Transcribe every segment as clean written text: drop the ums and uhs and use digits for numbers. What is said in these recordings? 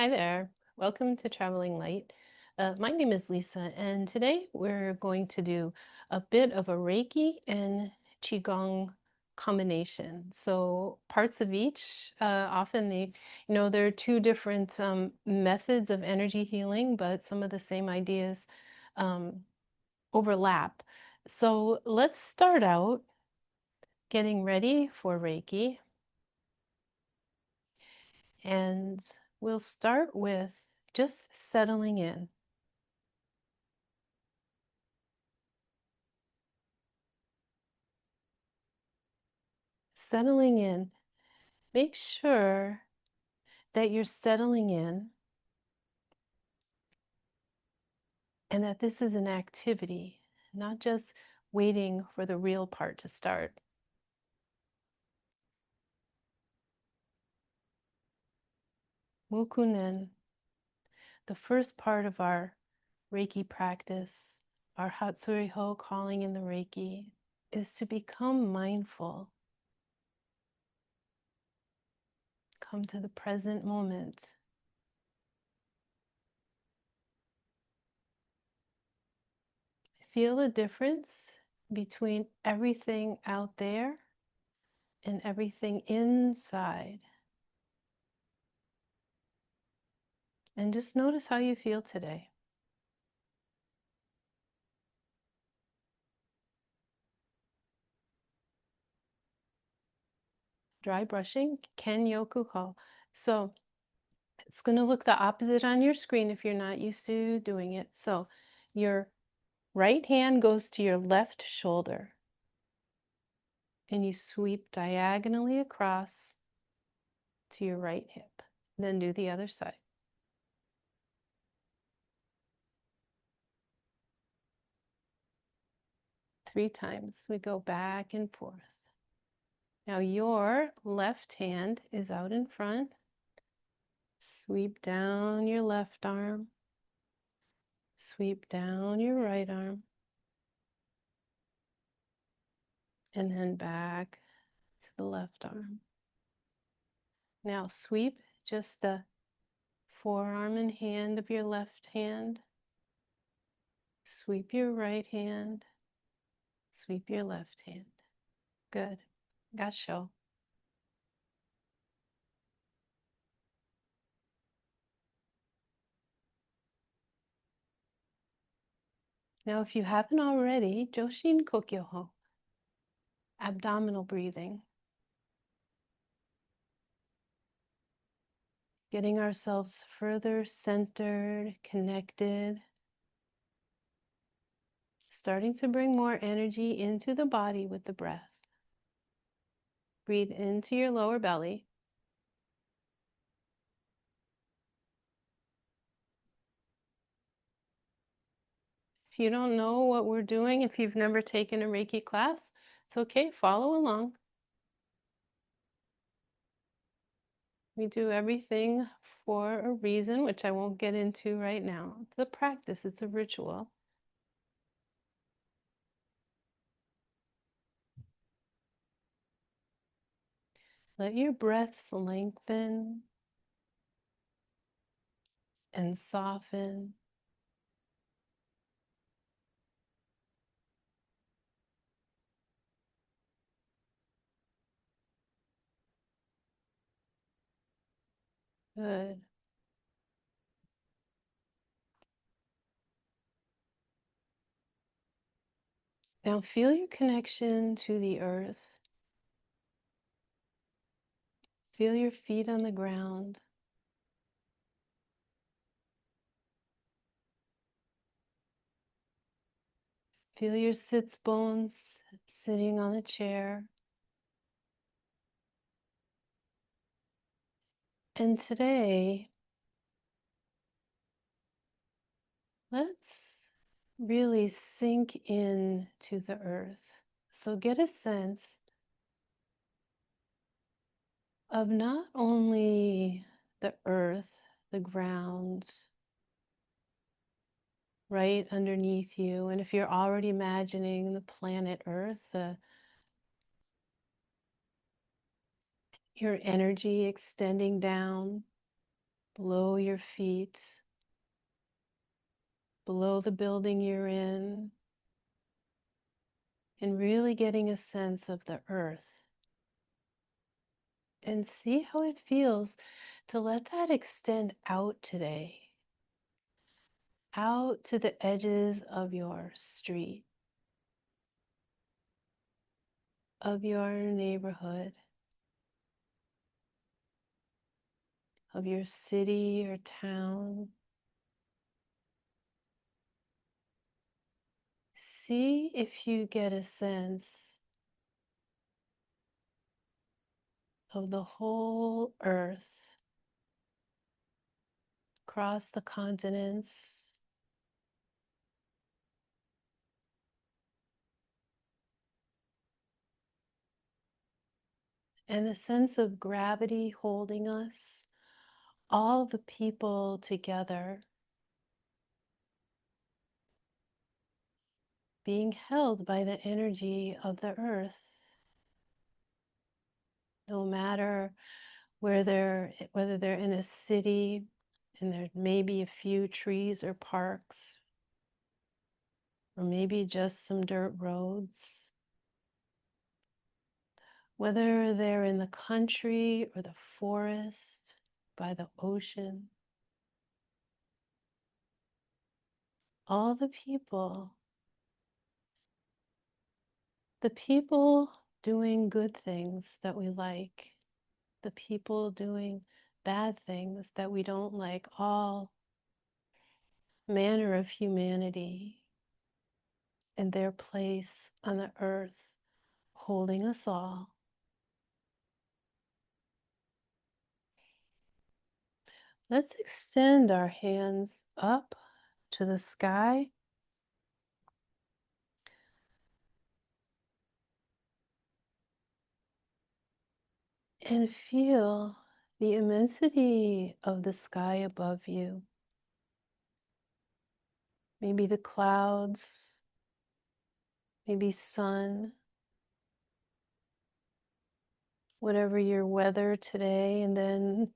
Hi there. Welcome to Traveling Light. My name is Lisa, and today we're going to do a bit of a Reiki and Qigong combination. So parts of each, often there are two different methods of energy healing, but some of the same ideas um, overlap. So let's start out getting ready for Reiki, and we'll start with just settling in. Settling in. Make sure that you're settling in and that this is an activity, not just waiting for the real part to start. Wukunen, the first part of our Reiki practice, our Hatsuri-ho calling in the Reiki, is to become mindful. Come to the present moment. Feel the difference between everything out there and everything inside. And just notice how you feel today. Dry brushing, Ken Yoku Ho. So it's going to look the opposite on your screen if you're not used to doing it. So your right hand goes to your left shoulder and you sweep diagonally across to your right hip. Then do the other side. Three times we go back and forth. Now your left hand is out in front. Sweep down your left arm. Sweep down your right arm. And then back to the left arm. Now sweep just the forearm and hand of your left hand. Sweep your right hand. Sweep your left hand. Good. Gasho. Now, if you haven't already, Joshin Kokyoho, abdominal breathing. Getting ourselves further centered, connected. Starting to bring more energy into the body with the breath. Breathe into your lower belly. If you don't know what we're doing, if you've never taken a Reiki class, it's okay, follow along. We do everything for a reason, which I won't get into right now. It's a practice, it's a ritual. Let your breaths lengthen and soften. Good. Now feel your connection to the earth. Feel your feet on the ground. Feel your sits bones sitting on the chair. And today, let's really sink in to the earth. So get a sense of not only the earth, the ground right underneath you, and if you're already imagining the planet Earth, your energy extending down, below your feet, below the building you're in, and really getting a sense of the earth. And see how it feels to let that extend out today, out to the edges of your street, of your neighborhood, of your city or town. See if you get a sense of the whole earth across the continents, and the sense of gravity holding us, all the people together, being held by the energy of the earth, no matter whether they're in a city and there may be a few trees or parks, or maybe just some dirt roads, whether they're in the country or the forest, by the ocean, all the people doing good things that we like, the people doing bad things that we don't like, all manner of humanity in their place on the earth, holding us all. Let's extend our hands up to the sky and feel the immensity of the sky above you. Maybe the clouds, maybe sun, whatever your weather today, and then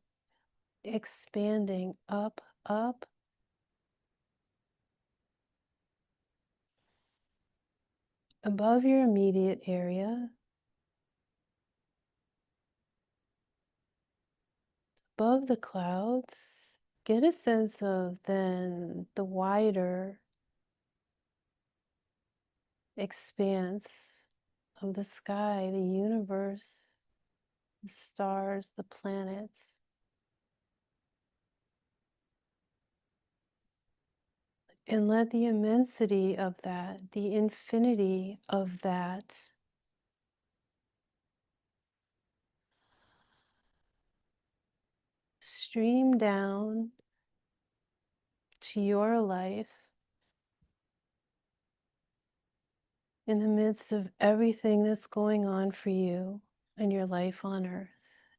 expanding up, up, above your immediate area, above the clouds. Get a sense of then the wider expanse of the sky, the universe, the stars, the planets. And let the immensity of that, the infinity of that, stream down to your life in the midst of everything that's going on for you and your life on earth.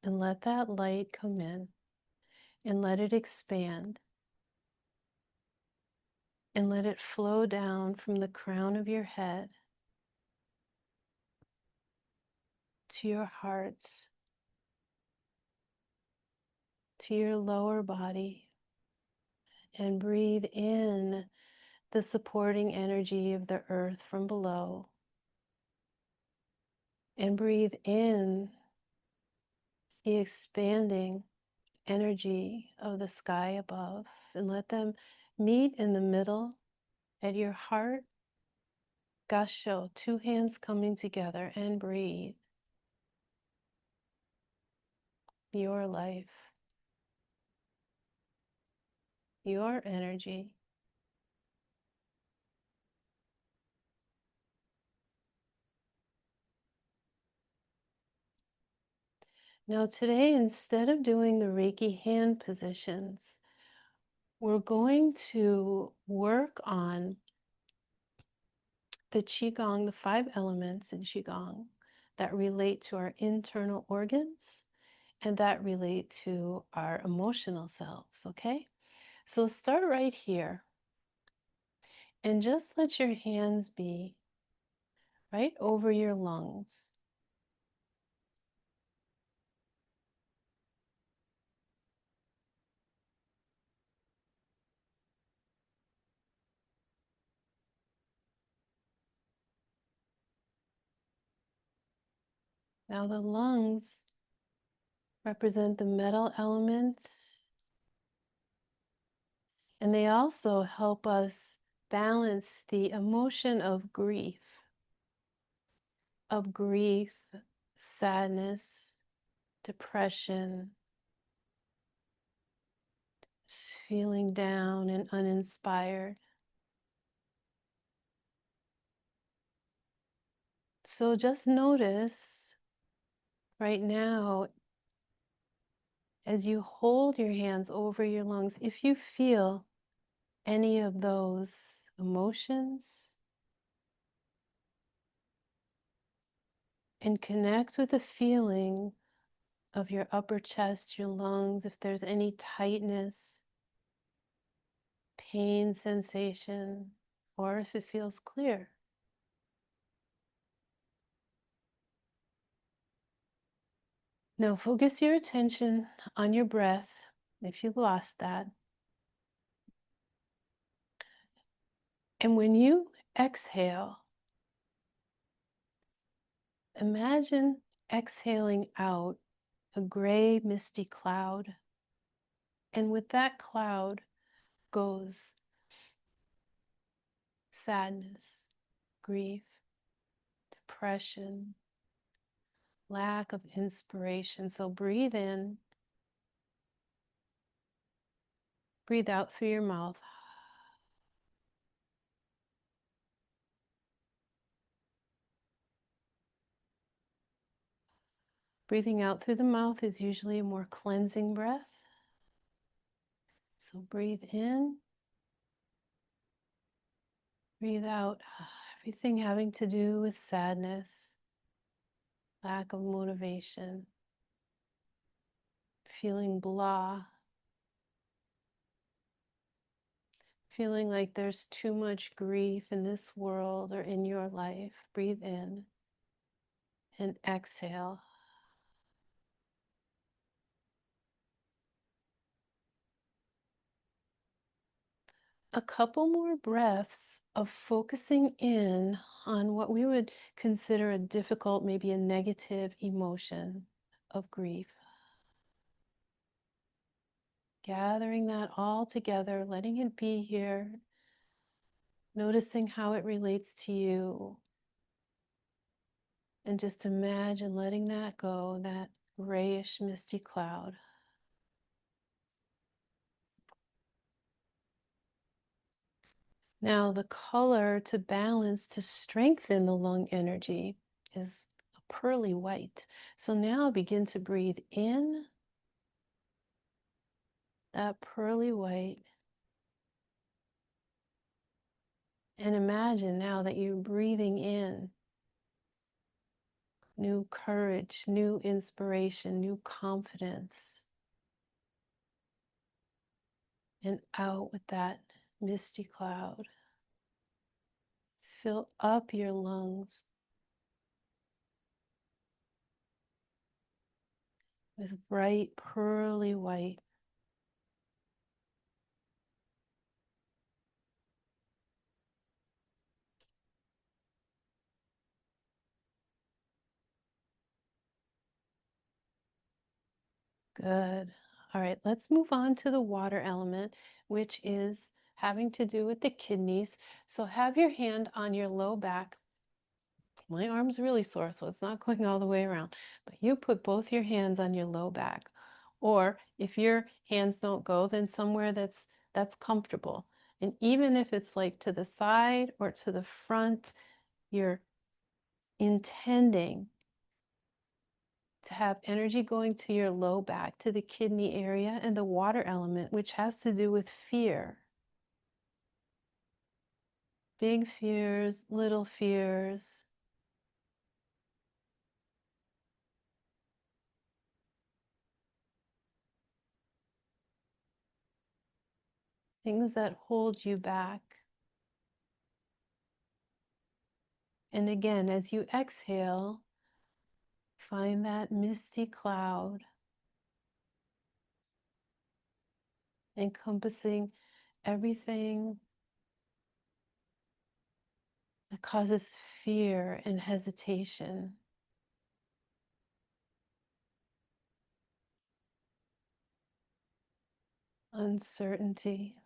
And let that light come in and let it expand and let it flow down from the crown of your head to your heart, to your lower body, and breathe in the supporting energy of the earth from below, and breathe in the expanding energy of the sky above, and let them meet in the middle at your heart. Gasho, two hands coming together, and breathe your life, your energy. Now today, instead of doing the Reiki hand positions, we're going to work on the Qigong, the 5 elements in Qigong that relate to our internal organs and that relate to our emotional selves, okay? So start right here and just let your hands be right over your lungs. Now the lungs represent the metal element, and they also help us balance the emotion of grief, sadness, depression, feeling down and uninspired. So just notice right now as you hold your hands over your lungs, if you feel any of those emotions, and connect with the feeling of your upper chest, your lungs, if there's any tightness, pain sensation, or if it feels clear. Now focus your attention on your breath if you've lost that. And when you exhale, imagine exhaling out a gray, misty cloud. And with that cloud goes sadness, grief, depression, lack of inspiration. So breathe in, breathe out through your mouth. Breathing out through the mouth is usually a more cleansing breath. So breathe in, breathe out everything having to do with sadness, lack of motivation, feeling blah, feeling like there's too much grief in this world or in your life. Breathe in and exhale. A couple more breaths of focusing in on what we would consider a difficult, maybe a negative emotion of grief. Gathering that all together, letting it be here, noticing how it relates to you, and just imagine letting that go, that grayish, misty cloud. Now, the color to balance, to strengthen the lung energy is a pearly white. So now begin to breathe in that pearly white. And imagine now that you're breathing in new courage, new inspiration, new confidence. And out with that misty cloud. Fill up your lungs with bright pearly white. Good. All right, let's move on to the water element, which is having to do with the kidneys. So have your hand on your low back. My arm's really sore, so it's not going all the way around. But you put both your hands on your low back. Or if your hands don't go, then somewhere that's comfortable. And even if it's like to the side or to the front, you're intending to have energy going to your low back, to the kidney area, and the water element, which has to do with fear. Big fears, little fears. Things that hold you back. And again, as you exhale, find that misty cloud encompassing everything that causes fear and hesitation. uncertainty.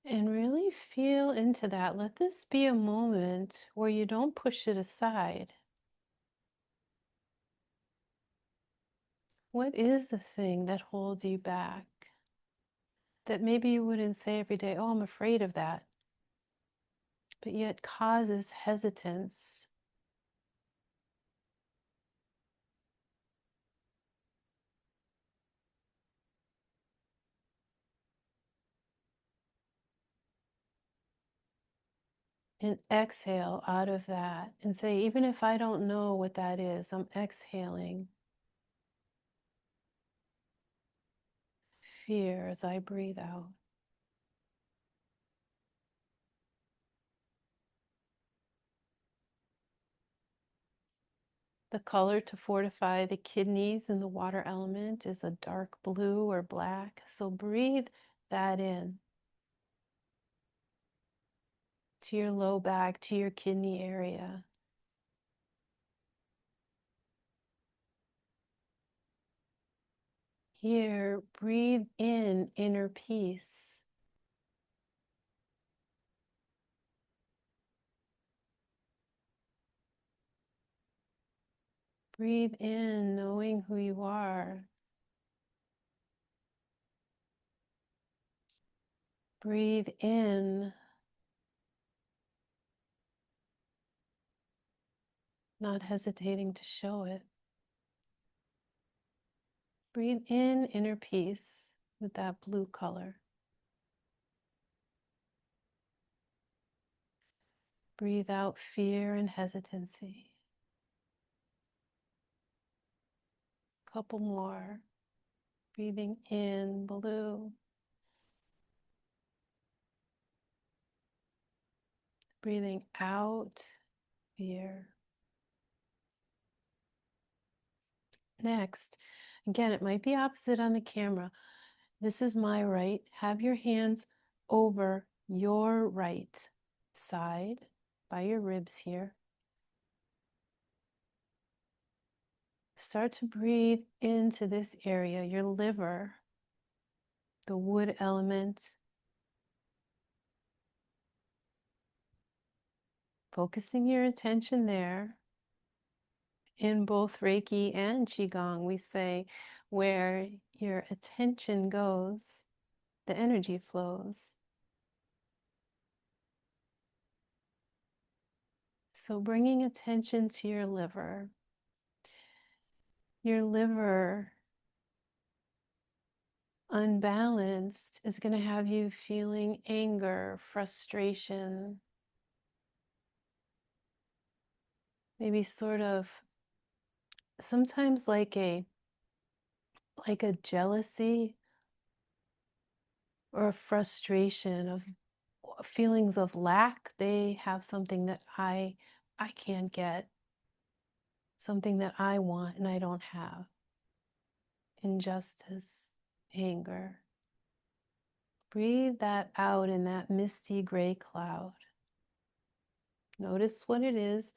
And really feel into that. Let this be a moment where you don't push it aside. What is the thing that holds you back? That maybe you wouldn't say every day, oh, I'm afraid of that, but yet causes hesitance. And exhale out of that and say, even if I don't know what that is, I'm exhaling fear as I breathe out. The color to fortify the kidneys and the water element is a dark blue or black. So breathe that in to your low back, to your kidney area. Here, breathe in inner peace. Breathe in knowing who you are. Breathe in not hesitating to show it. Breathe in inner peace with that blue color. Breathe out fear and hesitancy. Couple more. Breathing in blue. Breathing out fear. Next, again, it might be opposite on the camera. This is my right. Have your hands over your right side by your ribs here. Start to breathe into this area, your liver, the wood element. Focusing your attention there. In both Reiki and Qigong, we say where your attention goes, the energy flows. So bringing attention to your liver. Your liver unbalanced is going to have you feeling anger, frustration, maybe sort of sometimes like a jealousy or a frustration of feelings of lack. They have something that I can't get, something that I want and I don't have. Injustice, anger. Breathe that out in that misty gray cloud. Notice what it is.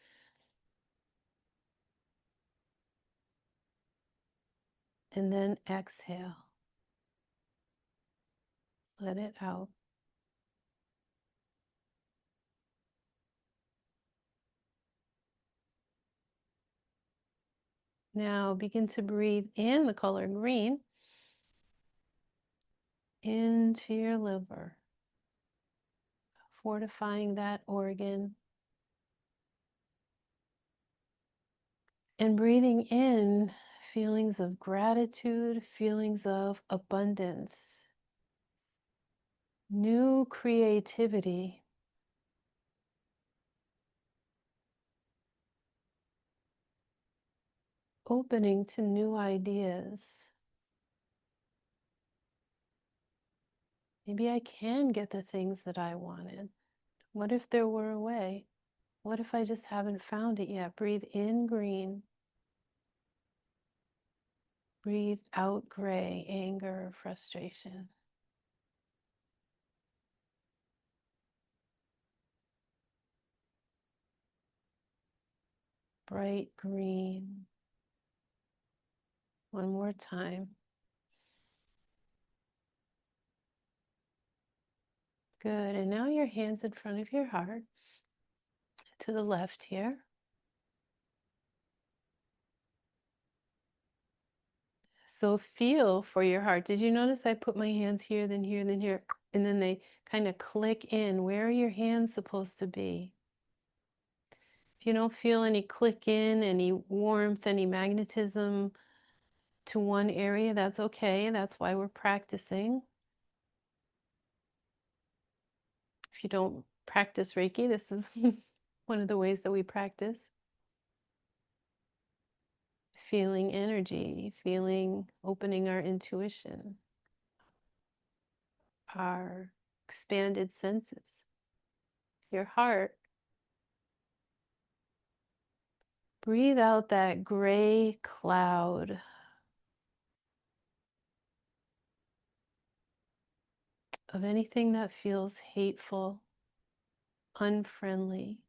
And then exhale. Let it out. Now begin to breathe in the color green into your liver, fortifying that organ. And breathing in feelings of gratitude, feelings of abundance, new creativity. Opening to new ideas. Maybe I can get the things that I wanted. What if there were a way? What if I just haven't found it yet? Breathe in green. Breathe out gray, anger, frustration. bright green. One more time. Good. And now your hands in front of your heart to the left here. So feel for your heart. Did you notice I put my hands here, then here, then here, and then they kind of click in? Where are your hands supposed to be? If you don't feel any click in, any warmth, any magnetism to one area, that's okay. That's why we're practicing. If you don't practice Reiki, this is one of the ways that we practice. Feeling energy, feeling, opening our intuition, our expanded senses. Your heart. Breathe out that gray cloud of anything that feels hateful, unfriendly.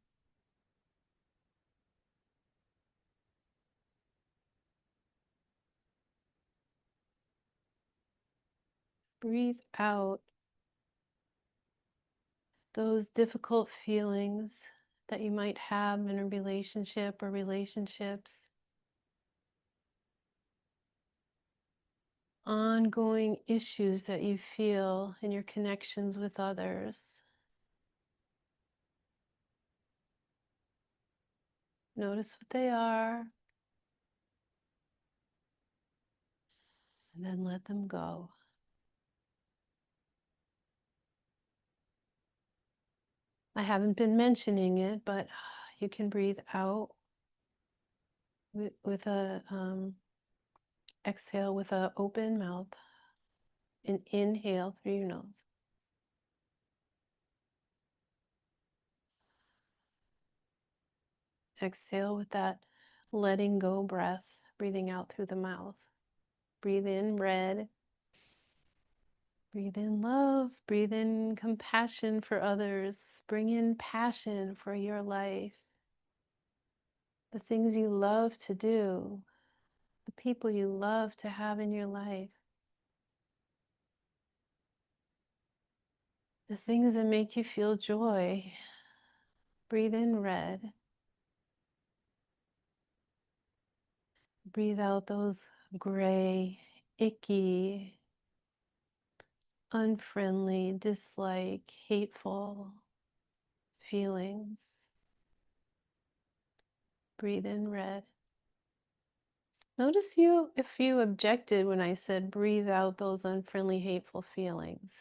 Breathe out those difficult feelings that you might have in a relationship or relationships. Ongoing issues that you feel in your connections with others. Notice what they are, and then let them go. I haven't been mentioning it, but you can breathe out with a exhale with an open mouth, and inhale through your nose. Exhale with that letting go breath, breathing out through the mouth. Breathe in red. Breathe in love. Breathe in compassion for others. Bring in passion for your life. The things you love to do. The people you love to have in your life. The things that make you feel joy. Breathe in red. Breathe out those gray, icky, unfriendly, dislike, hateful feelings. Breathe in red. Notice if you objected when I said breathe out those unfriendly, hateful feelings.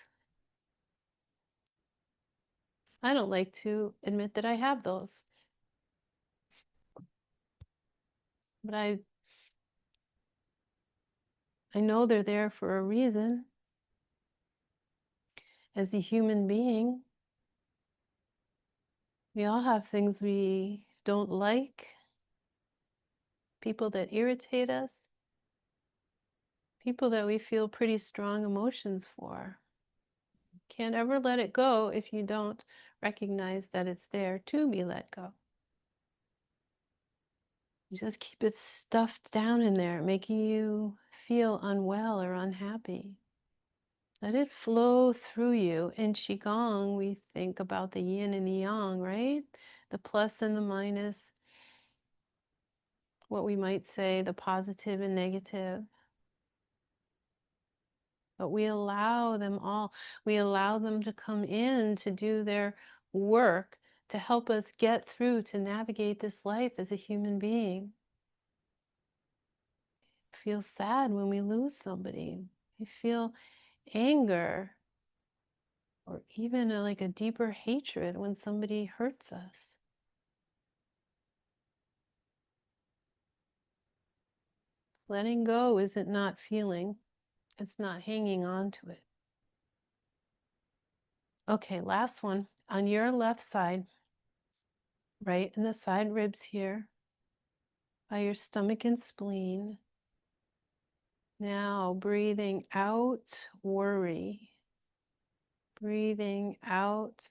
I don't like to admit that I have those. But I know they're there for a reason. As a human being, we all have things we don't like, people that irritate us, people that we feel pretty strong emotions for. Can't ever let it go if you don't recognize that it's there to be let go. You just keep it stuffed down in there, making you feel unwell or unhappy. Let it flow through you. In Qigong, we think about the yin and the yang, right? The plus and the minus, what we might say, the positive and negative. But we allow them all. We allow them to come in to do their work to help us get through, to navigate this life as a human being. Feel sad when we lose somebody. We feel anger or even like a deeper hatred when somebody hurts us. Letting go isn't not feeling, it's not hanging on to it. Okay, last one. On your left side, right in the side ribs here, by your stomach and spleen. Now breathing out worry. Breathing out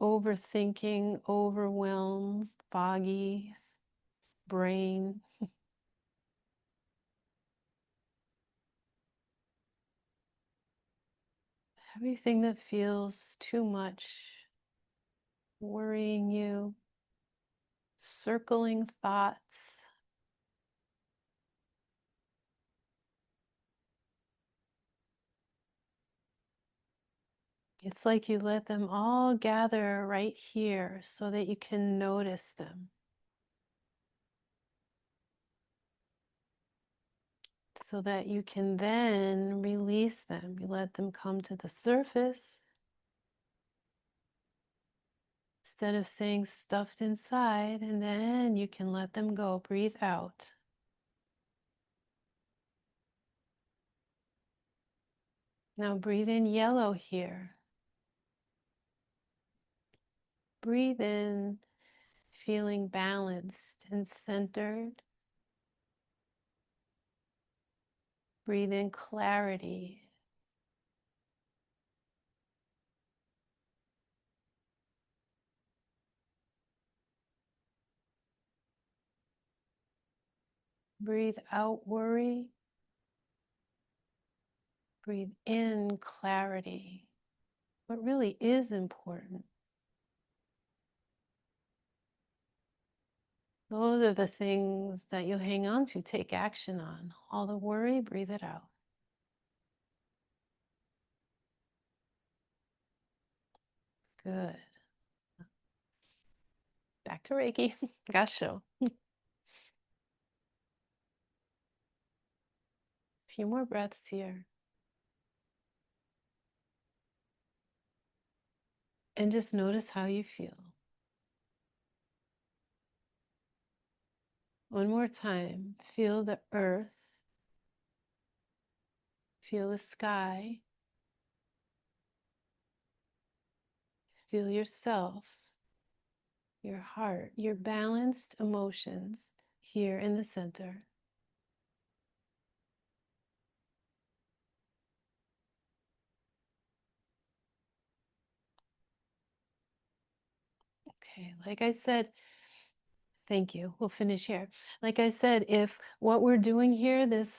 overthinking, overwhelm, foggy brain. Everything that feels too much, worrying you, circling thoughts. It's like you let them all gather right here so that you can notice them. So that you can then release them. You let them come to the surface instead of staying stuffed inside, and then you can let them go. Breathe out. Now breathe in yellow here. Breathe in, feeling balanced and centered. Breathe in clarity. Breathe out worry. Breathe in clarity. What really is important. Those are the things that you hang on to, take action on. All the worry, breathe it out. Good. Back to Reiki. Gasho. A few more breaths here. And just notice how you feel. One more time. Feel the earth. Feel the sky. Feel yourself, your heart, your balanced emotions here in the center. Okay, like I said, thank you. We'll finish here. Like I said, if what we're doing here, this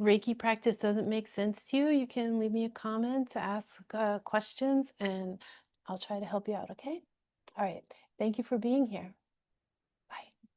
Reiki practice doesn't make sense to you, you can leave me a comment to ask questions and I'll try to help you out, okay? All right. Thank you for being here.